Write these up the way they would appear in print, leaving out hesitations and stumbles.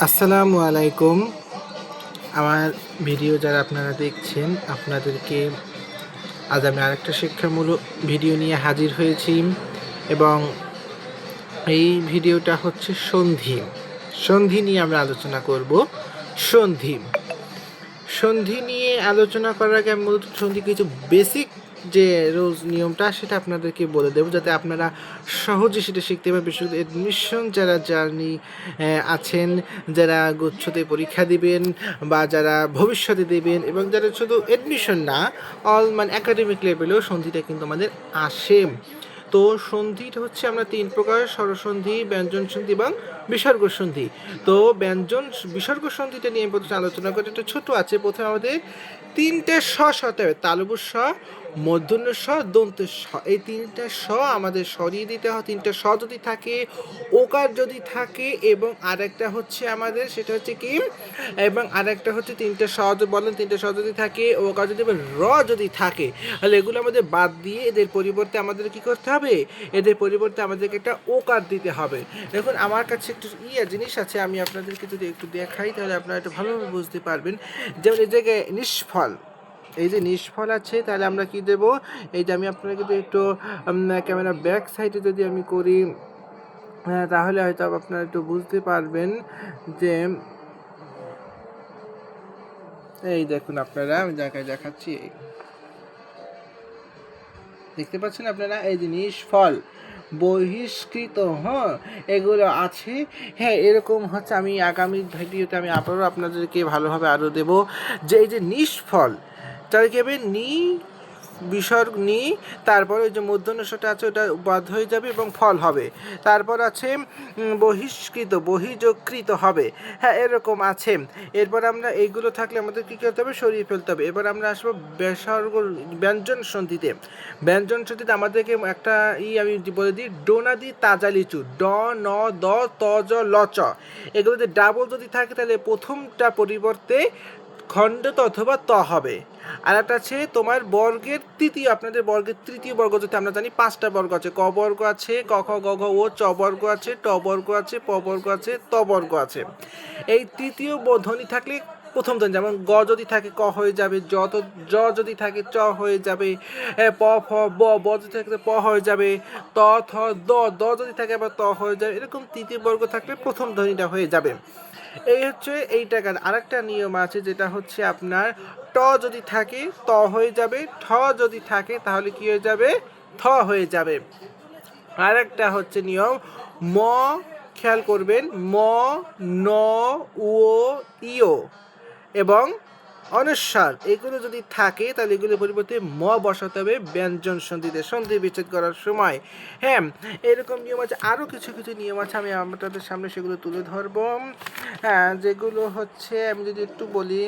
আসসালামু আলাইকুম। আমার ভিডিও যারা আপনারা দেখছেন, আপনাদেরকে আজ আমি আরেকটা শিক্ষামূলক ভিডিও নিয়ে হাজির হয়েছি এবং এই ভিডিওটা হচ্ছে সন্ধি। সন্ধি নিয়ে আমরা আলোচনা করব। সন্ধি সন্ধি নিয়ে আলোচনা করার আগে আমি মূলত সন্ধি কিছু বেসিক যে রুলস নিয়মটা সেটা আপনাদেরকে বলে দেবো, যাতে আপনারা সহজে সেটা শিখতে পারেন। বিশেষ করে অ্যাডমিশন যারা জার্নি আছেন, যারা গুচ্ছতে পরীক্ষা দিবেন বা যারা ভবিষ্যতে দেবেন, এবং যারা শুধু অ্যাডমিশন না, অল মানে একাডেমিক লেভেলেও সন্ধিটা কিন্তু আমাদের আসে। তো সন্ধিটা হচ্ছে আমরা তিন প্রকার: স্বরসন্ধি, ব্যঞ্জন সন্ধি এবং বিসর্গ সন্ধি। তো বিসর্গ সন্ধিটা নিয়ে প্রথমে আলোচনা করি। একটা ছোট আছে। প্রথমে আমাদের তিনটে স সতে হবে: তালব্য স, মূর্ধন্য স, দন্ত স। এই তিনটা স আমাদের সরিয়ে দিতে হয়। তিনটা স যদি থাকে, ওকার যদি থাকে, এবং আরেকটা হচ্ছে আমাদের সেটা হচ্ছে কি, এবং আরেকটা হচ্ছে তিনটা স বলেন, তিনটা স যদি থাকে, ওকার যদি র যদি থাকে, তাহলে এগুলো আমাদের বাদ দিয়ে এদের পরিবর্তে আমাদের কি করতে হবে? এদের পরিবর্তে আমাদেরকে একটা ওকার দিতে হবে। দেখুন, আমার কাছে একটু জিনিস আছে, আমি আপনাদেরকে যদি একটু দেখাই তাহলে আপনারা একটু ভালোভাবে বুঝতে পারবেন। যেমন এই জায়গায় নিষ্ফল, এই যে নিষ্ফল আছে, তাহলে আমরা কি দেব? এই যে আমি আপনাকে যদি একটু ক্যামেরা ব্যাক সাইডে যদি আমি করি, তাহলে হয়তো আপনারা একটু বুঝতে পারবেন যে এই দেখুন আপনারা, আমি জায়গায় দেখাচ্ছি, দেখতে পাচ্ছেন আপনারা, এই যে নিষ্ফল, বহিষ্কৃত, হ্যাঁ, এগুলো আছে। হ্যাঁ, এরকম হচ্ছে। আমি আগামী ভিডিওতে আমি আবারও আপনাদেরকে ভালোভাবে আরও দেবো যে এই যে নিষ্ফল, তাহলে কি হবে? বিসর্গ নি, তারপরে ওই যে মূর্ধন্যটা আছে ওটা বাদ হয়ে যাবে এবং ফল হবে। তারপর আছে বহিষ্কৃত, বহিযোগকৃত হবে। হ্যাঁ, এরকম আছে। এরপর আমরা এইগুলো থাকলে আমাদের কী করতে হবে? সরিয়ে ফেলতে হবে। এবার আমরা আসবো বিসর্গ ব্যঞ্জন সন্ধিতে। ব্যঞ্জন সন্ধিতে আমাদেরকে একটা আমি বলে দিই: ডোনাদি তাজালিচু, ড, ন, দ, ত, জ, ল, চ। এগুলোতে ডাবল যদি থাকে তাহলে প্রথমটা পরিবর্তে খণ্ডত অথবা ত হবে। আর একটা আছে তোমার বর্গের তৃতীয়, আপনাদের বর্গের তৃতীয় বর্গ যদি আমরা জানি, 5টা বর্গ আছে: ক বর্গ আছে, ক খ গ ঘ ও, চ বর্গ আছে, ট বর্গ আছে, প বর্গ আছে, ত বর্গ আছে। এই তৃতীয় ধ্বনি থাকলে প্রথম ধ্বনি, যেমন গ যদি থাকে ক হয়ে যাবে, জ যদি থাকে চ হয়ে যাবে, প ফ ব যদি থাকে প হয়ে যাবে, ত থ দ যদি থাকে আবার ত হয়ে যাবে। এরকম তৃতীয় বর্গ থাকলে প্রথম ধ্বনিটা হয়ে যাবে। এই হচ্ছে এইটাকার। আরেকটা নিয়ম আছে, যেটা হচ্ছে আপনার ট যদি থাকে ত হয়ে যাবে, ঠ যদি থাকে তাহলে কি হয়ে যাবে? থ হয়ে যাবে। আরেকটা হচ্ছে নিয়ম ম, খেয়াল করবেন, ম, ন, উ, ইও এবং অনস্বর, এগুলো যদি থাকে তাহলে এগুলোর পরিবর্তে ম বসাতে হবে ব্যঞ্জন সন্ধিতে, সন্ধি বিচ্ছেদ করার সময়। হ্যাঁ, এরকম নিয়ম আছে। আরও কিছু কিছু নিয়ম আছে, আমি আপনাদের সামনে সেগুলো তুলে ধরবো। হ্যাঁ, যেগুলো হচ্ছে আমি যদি একটু বলি,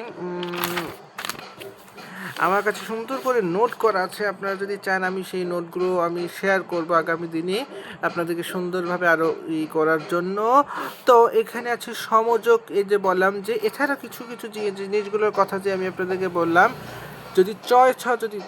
আমার কাছে সুন্দর করে নোট করা আছে। আপনারা যদি চান আমি সেই নোটগুলো আমি শেয়ার করব আগামী দিনে আপনাদেরকে সুন্দরভাবে আরও করার জন্য। তো এখানে আছে সমযোগ, এই যে বললাম যে এছাড়া কিছু কিছু জিনিসগুলোর কথা যে আমি আপনাদেরকে বললাম, যদি চয় ছ যদি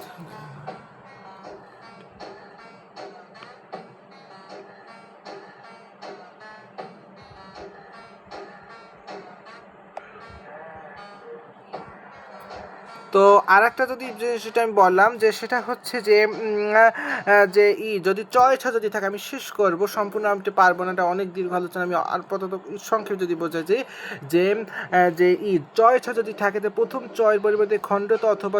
তো আর একটা যদি যে সেটা আমি বললাম যে সেটা হচ্ছে যে যে যদি চয়েস যদি থাকে, আমি শেষ করব, সম্পূর্ণ আমি পারবো না, এটা অনেক দীর্ঘ আলোচনা, আমি আর পর্যন্ত সংক্ষেপে যদি বোঝা যে যে যে চয়েস যদি থাকে, তো প্রথম চয়ের পরিবর্তে খণ্ডত অথবা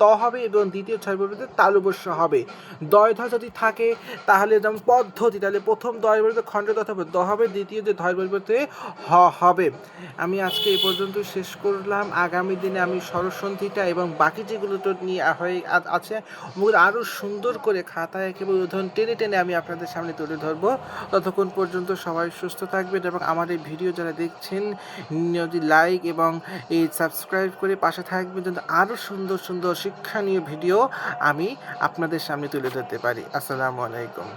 ত হবে এবং দ্বিতীয় ছয়ের পরিবর্তে তালুবস্য হবে। দয় ধ যদি থাকে তাহলে যেমন পদ্ধতি, তাহলে প্রথম দয়ের পরিবর্তে খণ্ডত অথবা দ হবে, দ্বিতীয় যে ধয়ের পরিবর্তে হ হবে। আমি আজকে এই পর্যন্ত শেষ করলাম। আগামী দিনে আমি স্বরসন্ধিটা এবং বাকি যেগুলো তো নিয়ে হয়ে আছে ওগুলো আরও সুন্দর করে খাতায় একেবারে উদাহরণ টেনে টেনে আমি আপনাদের সামনে তুলে ধরবো। ততক্ষণ পর্যন্ত সবাই সুস্থ থাকবেন এবং আমার এই ভিডিও যারা দেখছেন যদি লাইক এবং এই সাবস্ক্রাইব করে পাশে থাকবেন, যেন আরও সুন্দর সুন্দর শিক্ষণীয় ভিডিও আমি আপনাদের সামনে তুলে ধরতে পারি। আসসালামু আলাইকুম।